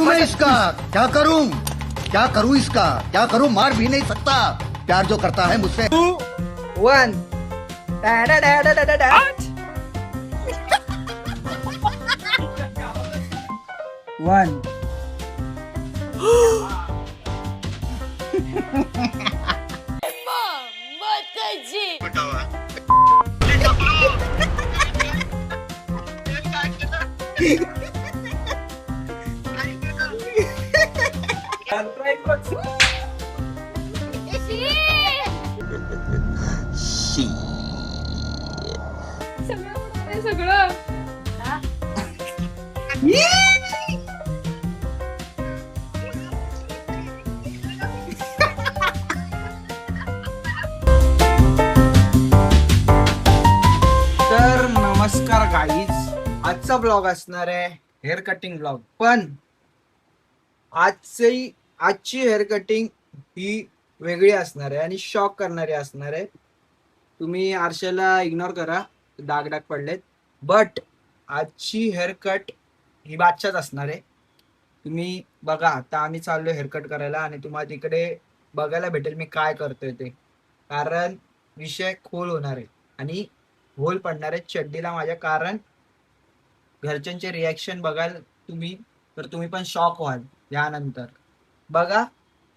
मैं इसका क्या करूं, क्या करूं, इसका क्या करूं, मार भी नहीं सकता, प्यार जो करता है मुझसे। 1 1 सगळं तर नमस्कार गाईज, आजचा ब्लॉग असणार आहे हेअर कटिंग ब्लॉग. पण आजची हेअर कटिंग ही वेगळी असणार आहे आणि शॉक करणारी असणार आहे. तुम्ही आरशाला इग्नोर करा, डाग डाग पडलेत. बट आजची हेअर कट ही बादशाच असणार आहे. तुम्ही बघा, आता आम्ही चाललो हेअरकट करायला आणि तुम्हाला तिकडे बघायला भेटेल मी काय करतोय ते. कारण विषय खोल होणार आहे आणि होल पडणार आहे चड्डीला माझ्या. कारण घरच्यांचे रिॲक्शन बघाल तुम्ही तर तुम्ही पण शॉक व्हाल यानंतर. बघा,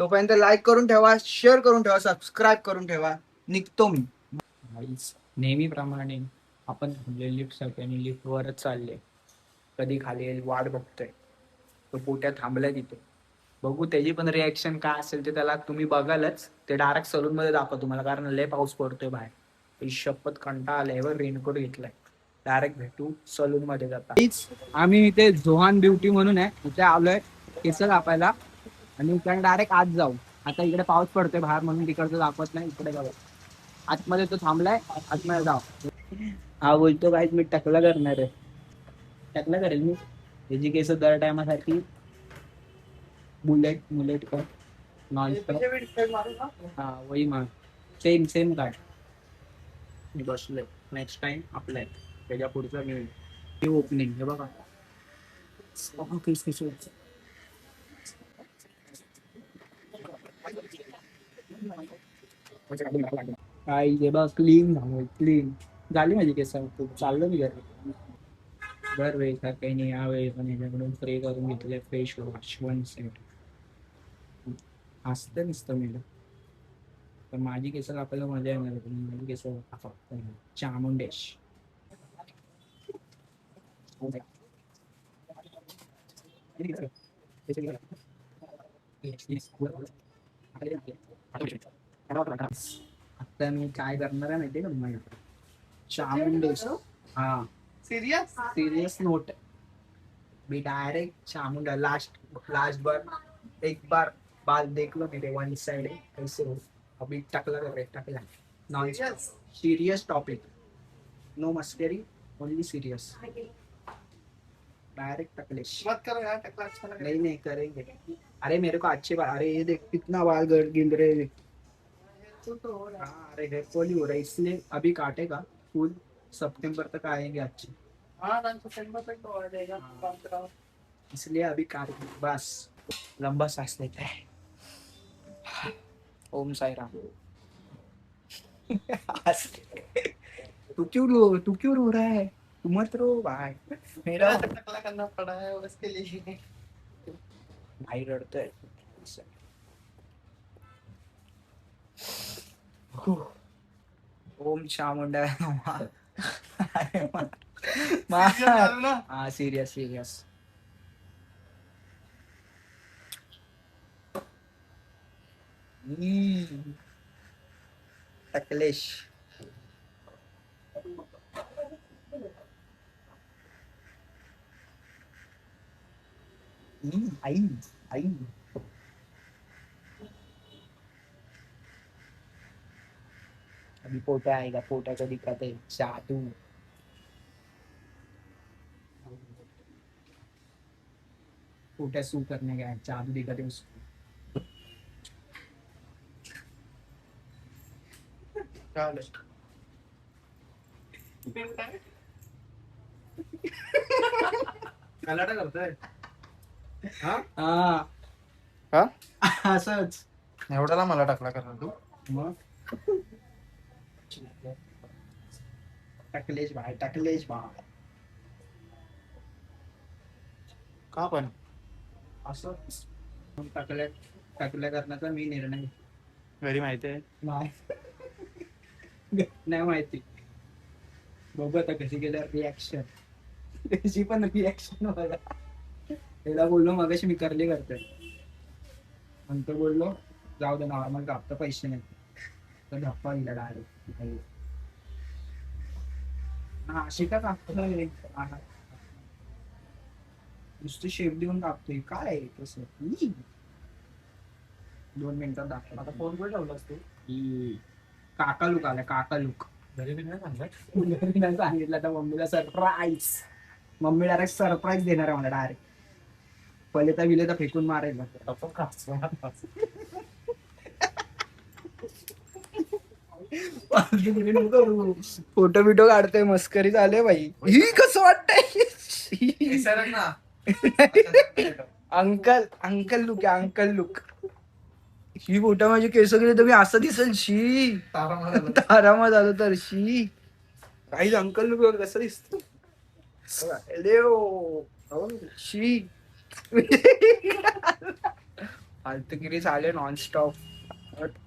तोपर्यंत लाईक करून ठेवा, शेअर करून ठेवा, सबस्क्राईब करून ठेवा. निघतो मी. नेहमीप्रमाणे आपण लिफ्टसाठी आणि लिफ्टवरच चालले. कधी खाली येईल वाट बघतोय. तो पोट्या थांबलाय तिथे. बघू त्याची पण रिॲक्शन काय असेल ते त्याला तुम्ही बघालच. ते डायरेक्ट सलून मध्ये दाखवा तुम्हाला, कारण लय पाऊस पडतोय बाहेर. शपथ कंटाळा आलाय वर, रेनकोट घेतलाय. डायरेक्ट भेटू सलून मध्ये जाता. आम्ही इथे जोहान ब्युटी म्हणून आहे, इथे आलोय केस कापायला आणि इकडे डायरेक्ट आत जाऊ. आता इकडे पाऊस पडतोय बाहेर म्हणून तिकडचं दाखवत नाही, इकडे जाऊ. आतमध्ये तो थांबलाय, आतमध्ये जाऊ. हा बोलतो काहीच मी टकला करणार आहे. टकला करेल मी. त्याची केस दर टायमासाठी बुलेट कर नॉन हा वही मा सेम काढ. मी बसलोय. नेक्स्ट टाइम आपल्या त्याच्या पुढचा मी ओपनिंग हे बघा. काय हे बघ, क्लीन झाली माझी केस. चाललो मी घरी. दरवेळी काही नाही, यावेळी पण याच्याकडून स्प्रे करून घेतले फेस वॉश 1 सेट. असतं नसतं मी तर माझी केस कापायला मजा येणार. माझी केस चामुंडेश. आता मी काय करणार आहे माहितीये का तुम्हाला? चामुंडेश. हा सीरियस नोट. भी डायरेक्ट चामुंडा. लास्ट बार एक बार बाल देख लो मेरे वन साइड कैसे हो. अभी टकला नॉन सीरियस टॉपिक. नो मस्करी, ओनली सीरियस. डायरेक्ट टकलेश मत करो यार. टकला अच्छा लगा. नहीं करेंगे. अरे मेरे को अच्छे बाल. अरे ये देख कितना बाल गिर रहे. हाँ अरे हेयर फॉल ही हो रहा है, इसलिए अभी काटेगा. फुल सितंबर तक आएंगे अच्छे. सितंबर तक तो आ जाएगा. इसलिए अभी काट बस. लंबा सांस लेते हैं. ओम साई राम. तू क्यों रो रहा है? तू मत रो भाई. मेरा टकला करना पड़ा है उसके लिए. भाई रड़ते. ओम चामुंडा. हाँ सीरियस. टकलेश. आई अभी पोटा आएगा. पोटा को दिखाते जादू. पोटा सू करने गया, जादू दिखाते उसको. गलाटा करतोय हा हा असंच एवढ्याला मला टाकला कारण तू मग टाकलेश भाई टाकलेश भाई का पण असं टाकल्या टाकल्या करण्याचा मी निर्णय घरी माहिती आहे नाही नाही माहिती बघू आता कशी गेल्यावर रिॲक्शन त्याची पण रिॲक्शन बघा त्याला बोललो मगाशी मी करली करते म्हणतो बोललो जाऊ दे नॉर्मल कापता पैसे नाही तर धप्पा दिला डायरेक्ट हा अशी का कापतोय नुसती शेप देऊन कापतोय काय आहे तसं 2 मिनिटात दाखव आता फोन कुठे ठेवलास तू काका लुक आला काका लुक घरी नाही सांगत सांगितलं तर मम्मीला सरप्राईज मम्मी डायरेक्ट सरप्राईज देणार आहे मला डायरेक्ट पहिले तर विले तर फेकून मारेल फोटो बिटो काढतोय मस्करी झाले बाई ही कसं वाटतंय ना अंकल अंकल लुक आहे अंकल लुक ही फोटो माझी केस गेली तर मी असं दिसेल शी तारामा झालं तर शी काही अंकल लुक कसं दिसत शी फालतूगिरी झाले नॉनस्टॉप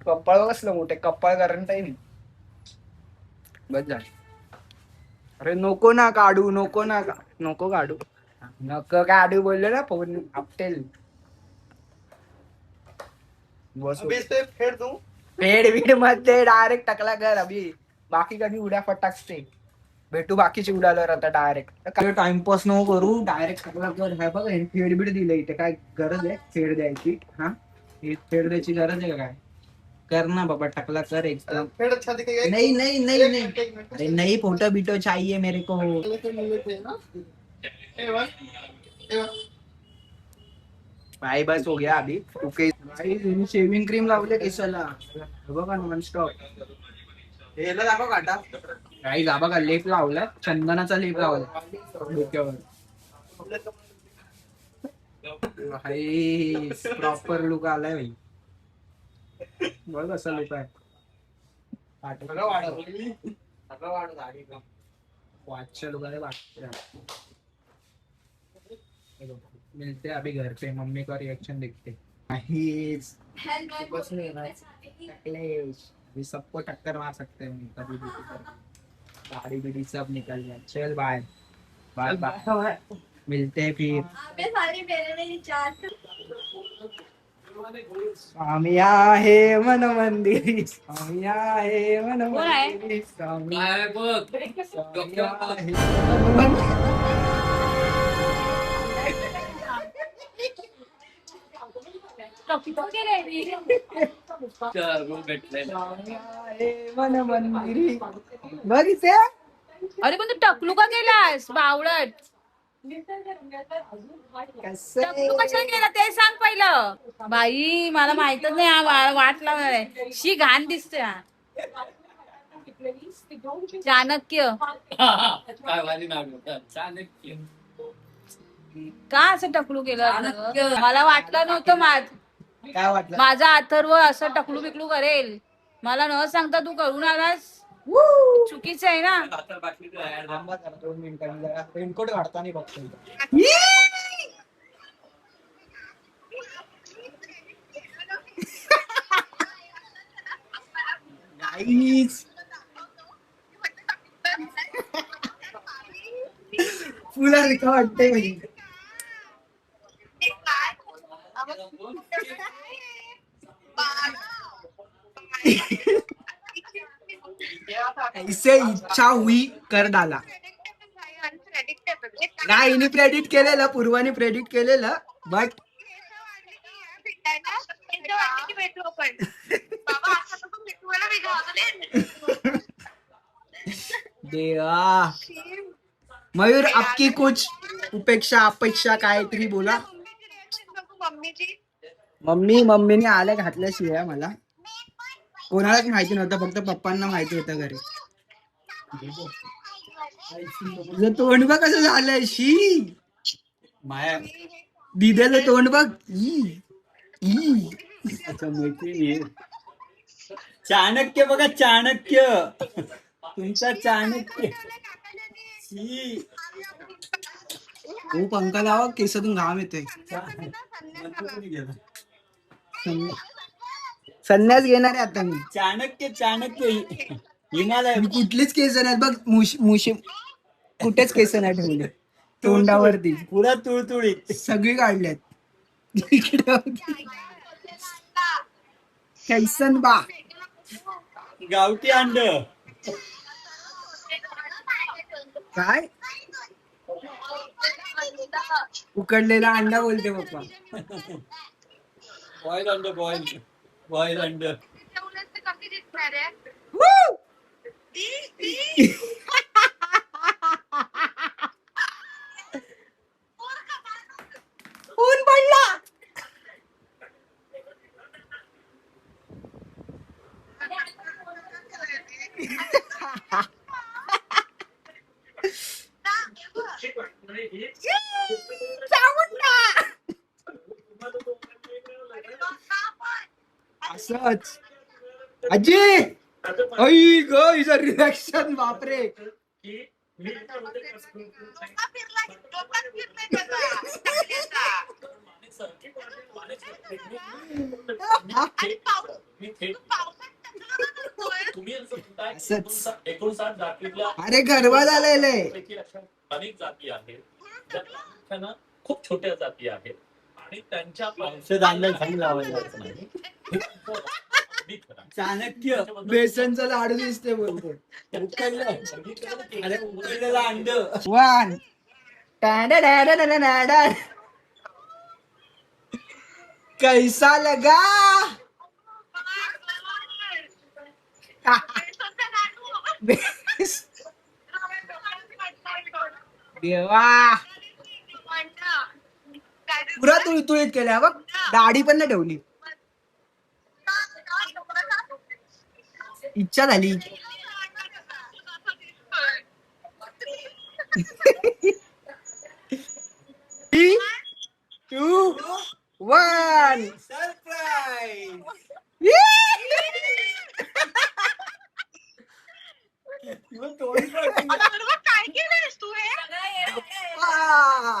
कप्पाळ कसलं मोठे कप्पाळ कारण नाही बस झालं अरे नको ना काढू नको ना नको काढू नको काढू बोललो ना फोन आपटेल बस फेड तू पेड बीड मध्ये डायरेक्ट टाकला कर अभि बाकी कधी उड्या फटाकते भेटू बाकीची उडाल्यावर आता डायरेक्ट काय टाइमपास नको करू डायरेक्ट टाकला कर हे बघ फेड बीड दिलं इथे काय गरज आहे फेड द्यायची हा ही फेड द्यायची गरज आहे का काय कर ना बाबा टकला कर एकदम फेड अच्छा दिखेगा नहीं नहीं नहीं नहीं अरे नहीं फोटो बिटो चाहिए मेरे को भाई बस हो गया अभी ओके भाई शेविंग क्रीम लावले केसाला बघा नॉन स्टॉप हेला दाखव काटा काही लाभा का लेप लावलाय चंदनाचा लेप लावला डोक्यावर भाई प्रॉपर लुक आलाय भाई बघ कसा लुक आहे वाचच्या लुकाने मिलते अभी घर पे मम्मी का रिएक्शन देखते अभी सबको टक्कर मार सकते हैं कभी भी गाड़ी बीड़ी सब निकल जाए चल बाय बाय बाय मिलते हैं फिर स्वामी आहे मन मंदिरी स्वामी आहे मन मंदिरी स्वामी आहे मन स्वामी आहे मन मंदिरी बघ इथे अरे पण तू टकलू का केलास बावळट कसं टकलू कशाला केला ते सांग पहिलं बाई मला माहितच नाही हा वाट लावणार आहे शी घाण दिसते हा चाणक्य का असं टकलू केलं मला वाटलं नव्हतं काय वाटलं माझा अथर्व असं टकलू बिकलू करेल मला न सांगता तू करून आलास चुकीचं आहे ना थांबा जरा 2 मिनिटांनी जरा रेनकोट काढताना बघतो गाईज फुला रिका वाटतंय म्हणजे ऐसे इच्छा हुई कर डाला नाही हिने प्रेडिक्ट केलेलं पूर्वाने प्रेडिक्ट केलेलं बट देवा मयूर आपकी कुछ उपेक्षा अपेक्षा काहीतरी बोला मम्मीने आल्या घातल्याशिवाय मला कोणालाच माहिती नव्हतं फक्त पप्पांना माहिती होतं घरी तुझं तोंड बघ कसं झालंय शी. माया दिद्याचं तोंड बघ. ई. ई. अच्छा मैत्रिणी आहे. चाणक्य बघा चाणक्य. तुमचा चाणक्य. शी. हो पंखा लावा केसातून घाम येते. मंत्रपुरी गेला. संन्यास घेणार आहे आता मी. चाणक्य चाणक्य हिमालय. मी कुठलीच केस नाही बघ. मुशी कुठेच केस नाही ठेवले तोंडावरती. पुरा तुळतुळीत. सगळी काढल्यात. इकडे होती. कैसन बा. गावठी अंड. काय उकडलेला अंडा बोलते पप्पा. बॉईल अंड बॉईल. बॉईल अंड. ऊन पडला. असंच आजी. आई ग हिचं रिॲक्शन बापरे. असंच. अरे गरबा झालेले. अनेक जाती आहेत ज्या प्रामुख्यानं खूप छोट्या जाती आहेत आणि त्यांच्या औषध आणलं झालं लावायचं नाही. अगदी खरं आहे. चाणक्य. बेसनचा लाडू दिसते बोलते. उकडलं. अरे उकडलेलं अंड. वन. कैसा लगा. देवा पुरा तुळतुळीत केल्या बघ. दाढी पण नाही ठेवली. इच्छा झाली. 3, 2, 1. सरप्राईज.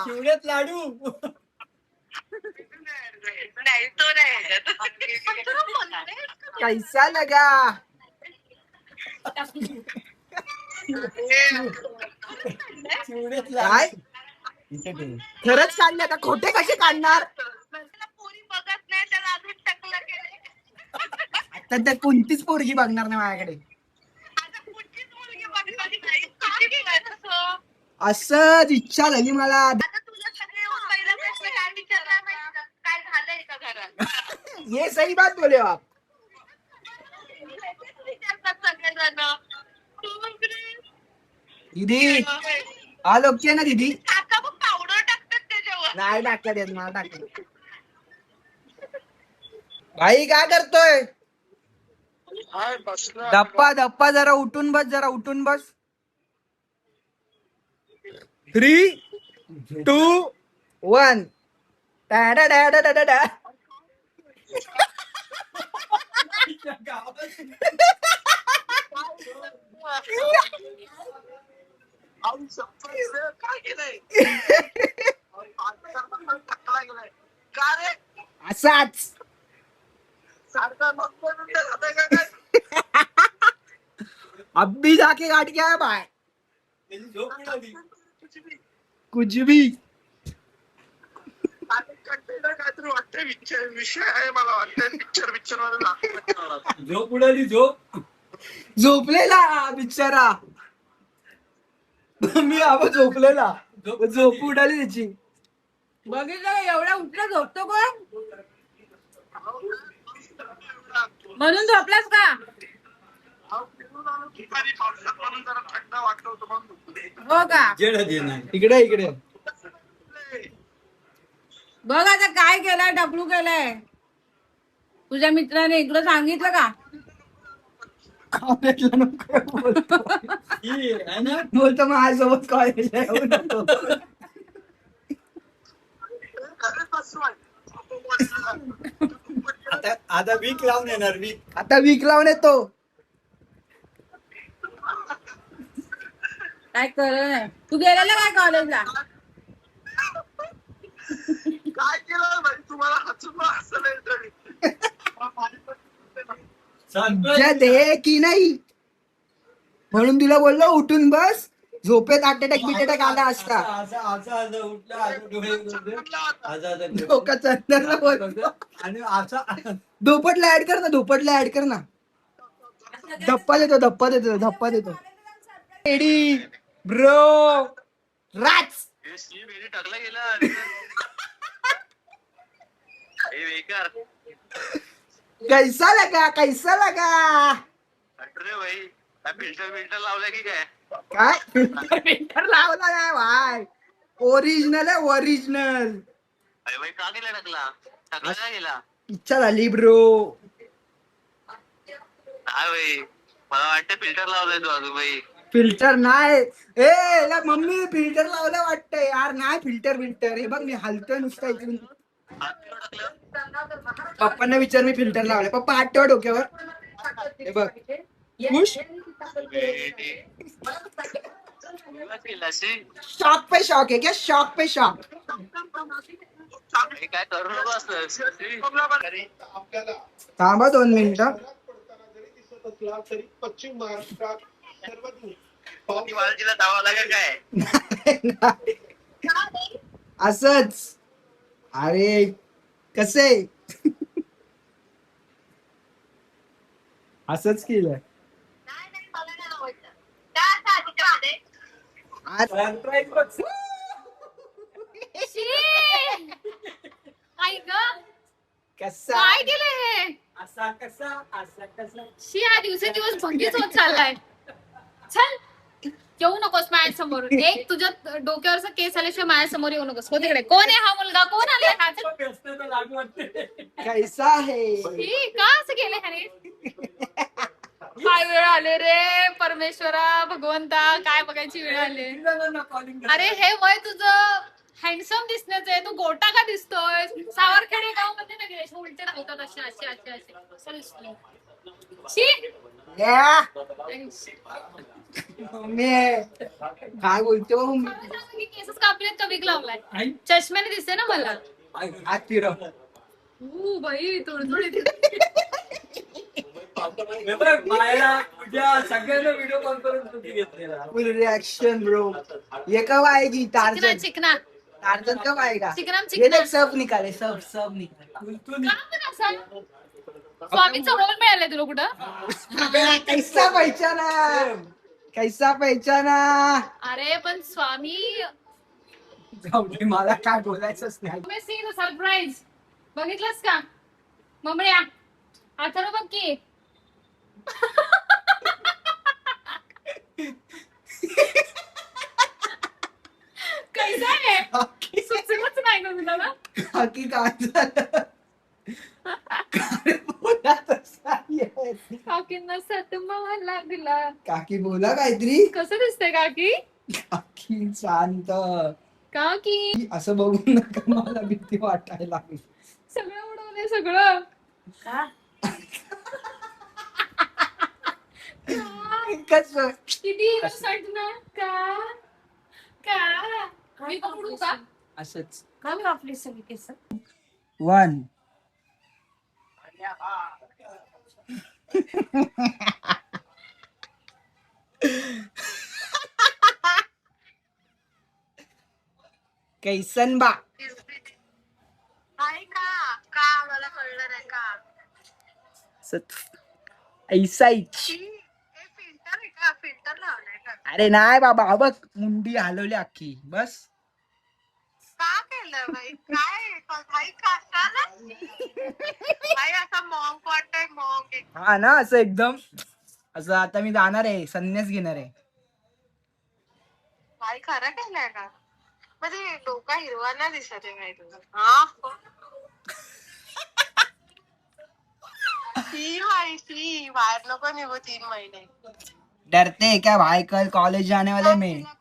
चिवड्यात लाडू. कैसा लगा. चिवड्यात काय लाडू. इथे ठेव. खरंच काढले आता. खोटे कसे काढणार. आता तर कोणतीच पोरगी बघणार नाही माझ्याकडे. असंच इच्छा झाली मला. ये सही बात बोले आप. दीदी हा लोक ना दीदी. नाही टाकलं देत मला. टाकलं भाई काय करतोय. धप्पा धप्पा जरा उठून बस. जरा उठून बस. 3, 2, 1. असाच अभी जाके काट के आया बाय. त्याची झोप उडाली. कुछ भी. विषय आहे मला वाटतं पिक्चर मध्ये झोप उडाली. झोप. झोपलेला बिचारा. मी आबा झोपलेला. झोप उडाली त्याची. बघितलं का? एवढा उठला झोपतो कोण. म्हणून झोपलास का. म्हणून जरा थंड वाटलं होतं म्हणून. हो का. जेड देणार. इकडे इकडे. बघ आता काय केलंय. डबलू केलंय. तुझ्या मित्राने इकडं सांगितलं का. कॉलेजला नको बोलतो. ही आहे ना बोलतो माझ्यासोबत कॉलेजला येऊ नको. आता आता वीक लावून येणार वीक. आता वीक लावून येतो. काय कळलं नाही. तू गेलेला काय कॉलेजला? काय केलं भाई तुम्हाला हसून हसलं येतं. सांगतोय ज्या दे की नाही म्हणून तुला बोललो उठून बस. झोपेत हार्ट अटॅक बिटॅक आला असता. असं असं असं उठलं असं डोळे उघडले. असं असं डोळे. डोका चंदरला बोलतो. आणि असं धोपटला ऍड कर ना. धोपटला ऍड कर ना. धप्पा देतो धप्पा देतो धप्पा देतो. रेडी ब्रो राज. टाकला गेला हे बेकार कैसा लगा कैसा लगा. अरे भाई काय फिल्टर लावलाय की काय काय फिल्टर लावला नाही भाई. ओरिजिनल आहे ओरिजिनल. अरे भाई का गेला टाकला काय गेला इच्छा झाली ब्रो. नाही भाई मला वाटतं फिल्टर लावलाय तू अजून भाई फिल्टर नाही. ए मम्मी फिल्टर लावलं वाटतं यार. नाही फिल्टर हे बघ मी हलतोय नुसतं इकडून. पप्पांना विचार मी फिल्टर लावलंय. पप्पा हात ठेवा डोक्यावर. हे बघ खुश. शॉक पे शॉक है क्या. शॉक पे शॉक. काय करू नको असं थांबा 2 मिनिटं. पश्चिम महाराष्ट्रात बालाजीला धावा लागेल काय असंच. अरे कसे असंच केलं. आज आई ग कसा काय केलं हे? असा कसा असा कसा. शी हा दिवसेंदिवस भंगीच होत चाललाय. चल येऊ नकोस माझ्या समोर. एक तुझ्या डोक्यावरचा केस आल्याशिवाय माझ्या समोर येऊ नकोस. हो तिकडे. कोण आहे हा मुलगा. कोण आलाय हा? व्यस्तता लागू वाटते. कैसा है. शी, का असं केलं ह्याने? काय वेळ आले रे परमेश्वरा भगवंता. काय बघायची वेळ आली. अरे हे वय तुझं हँडसम दिसण्याचं आहे. तू गोटा का दिसतोय. सावरखेडे गाव मध्ये ना गेले उलटे धावतात असे असे असे असे असं दिसतोय. शी या. मम्मी काय बोलतो. केसच कापलेत का विग लावलाय. चष्म्याने दिसते ना मला. हात फिरव. बाई थोडी मायला तुझ्या सगळ्यांना व्हिडिओ कॉन्फरन्स घेतलेला. फुल रिएक्शन ब्रो. ये कब आएगी टार्जन. चिकना टार्जन कब आएगा. चिकना ये चिकना. देख सब निकाले सब निकाले. तू का पण असं? स्वामीचा रोल मिळालाय तुला कुठं? कैसा पहचाना कैसा पहचाना. अरे पण स्वामी जाऊ दे मला काय बोलायचंच नाही. सी द सरप्राईज बघितलंस का ममड्या. आता बघ की कैसा आहे. सुचलंच नाही का तुला ना. बाकी काय झालं. काय बोला तसा आहे. काकींना सतमा लागला. काकी बोला काहीतरी. कसं दिसतंय काकी. काकी शांत. काकी असं बघून नका मला भीती वाटायला लागली. सगळं उडवलंय सगळं. कसं किती innocent ना. का मी पकडू का. असंच. का कापली सगळी केस. 1 कैसन बा. आहे का मला कळलं नाही का ऐसा फिल्टर आहे का फिल्टर लावलाय का अरे नाही बाबा. बघ मुंडी हलवली अख्खी बस. का केलं भाई काय भाई कशाला भाई असं मॉंग वाटतंय मॉंग. हा ना असं एकदम असं. आता मी जाणार आहे संन्यास घेणार आहे. भाई खरं केलंय का म्हणजे डोका हिरवा ना दिसत आहे भाई तुझं. ती माहिती बाहेर नको निघू 3 महिने. डरते क्या भाई, कल कॉलेज जाने वाले मैं. तुला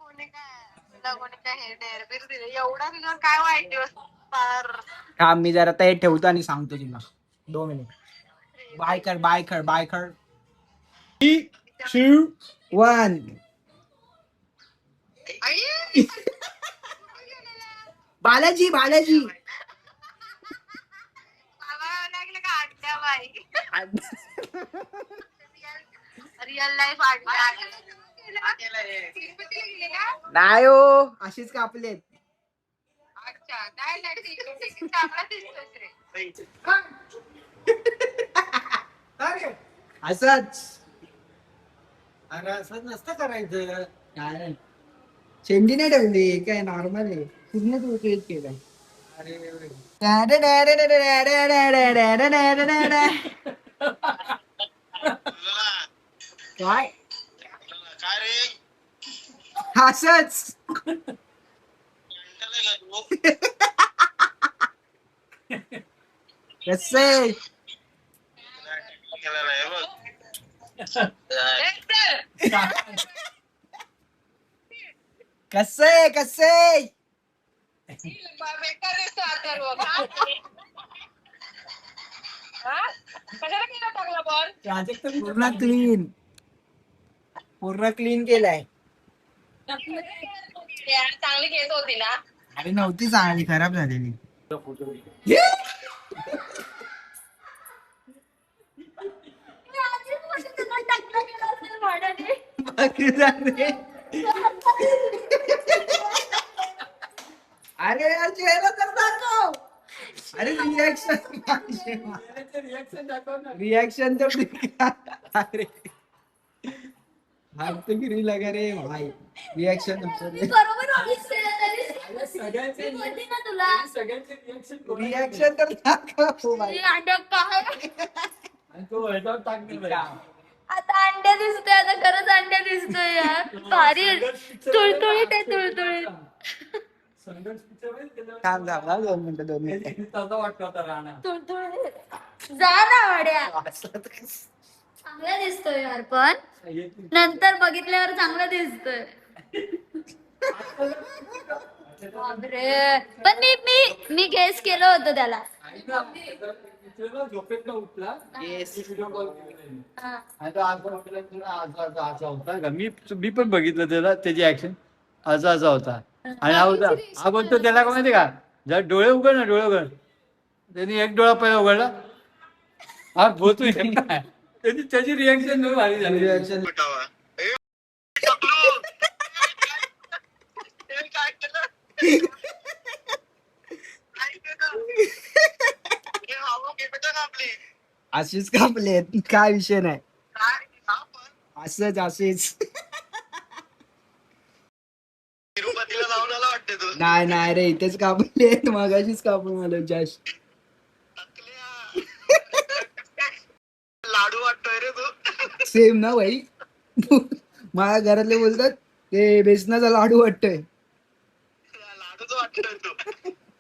कोणी काय हे डेअरबीर दिले एवढा तुझ्यावर काय वाईट दिवस पार. हा मी जरा ते ठेवतो आणि सांगतो तुला 2 मिनिट. बाय कर 3, 2, 1. आई बालाजी बाबा लागलं का अड्डा बाई. रिअल लाईफ अड्डा तिरुपतीला गेले का? नाही हो, अशीच कापलेत. अच्छा काय नाही चांगला दिसतोस रे. असंच अरे असं नसतं करायचं. काय नाही. शेंडी नाही ठेवली, काय नॉर्मल आहे. पूर्ण तू केलं. काय काय रे असंच कसं केलेलं आहे बघ. कसं बेकार दिसतो अथर्व का? हा? कशाला केला टाकला बॉल? पूर्ण क्लीन केलाय. चांगली केस होती ना. अरे नव्हती चांगली, खराब झालेली. अरे यार चेहरा तर दाखव. अरे रिएक्शन तर अरे हाथ तो गिरी लगा रे भाई. रिएक्शन रिएक्शन तर दाखव भाई. आता अंड्या दिसतोय, आता खरंच अंड्या दिसतोय यार. भारी तुळतुळीत आहे, तुळतुळीत. थांब 2 मिनिटं. तुळतुळीत जा ना वाड्या. चांगला दिसतोय यार, पण नंतर बघितल्यावर चांगला दिसतोय. बापरे, पण मी गेस केलं होतं त्याला. झोपेत उठला हा. होता का. मी पण बघितलं त्याला, त्याची ऍक्शन असा होता. आणि हा बोलतो त्याला का माहिती का, जर डोळे उघड ना, डोळे उघड. त्यांनी एक डोळा पहिला उघडला, हा बोलतोय काय, त्याची रिॲक्शन भारी झाली. रिएक्शन मिठावा. ए, टकलू. ए, काय केलं? काय केलं? हे हवा केमिकल कापली. अशीच कापलेत, काय विषय नाही. काय हा पण असंच तिरुपतीला जाऊन आला वाटते तू. नाही रे, इथेच कापलेत. मगाशीच कापून मला जस्ट. टकल्या. लाडू वाटतोय रे तू. सेम ना भाई. माझ्या घरातले बोलतात ते बेसनाचा लाडू वाटतोय. लाडूच वाटतोय तू.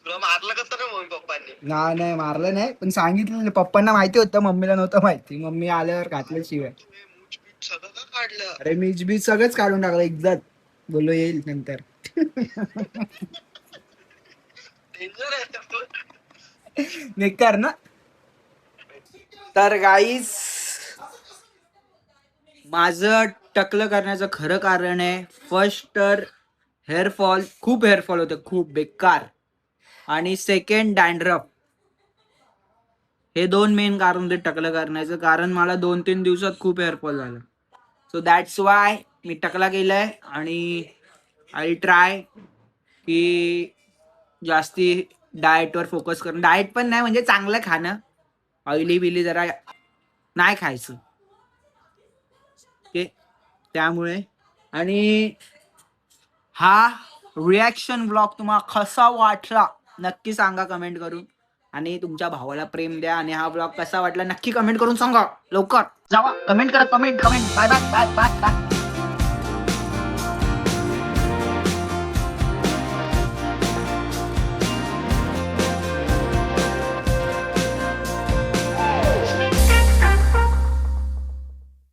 तुला मारलं कसं रे मम्मी पप्पांनी? नाही मारलं नाही, पण सांगितलं. पप्पांना माहिती होतं, मम्मीला नव्हतं माहिती. मम्मी आल्यावर घातलं शिवाय. मूठ सगळं का काढलं? अरे मीच बीच सगळंच काढून टाकलं एकदाच. बोललो येईल नंतर. डेंजर आहे तू. बेकार ना. तर गाईस, माझं टकलं करण्याचं खरं कारण आहे, फर्स्ट तर हेअरफॉल, खूप हेअरफॉल होते, खूप बेकार. आणि सेकंड डॅन्ड्रफ. हे 2 मेन कारण होते टकलं करण्याचं. कारण मला 2-3 दिवसात खूप हेअरफॉल झालं. सो दॅट्स वाय मी टकला केलाय. आणि आय ट्राय की जास्ती डाएटवर फोकस करणं. डाएट पण नाही, म्हणजे चांगलं खाणं. ऑइली बिली जरा नाही खायचं. ओके, त्यामुळे. आणि हा रिॲक्शन ब्लॉग तुम्हाला कसा वाटला नक्की सांगा कमेंट करून. आणि तुमच्या भावाला प्रेम द्या. आणि हा ब्लॉग कसा वाटला नक्की कमेंट करून सांगा. लवकर जावा, कमेंट करा. Comment. Bye bye bye bye bye.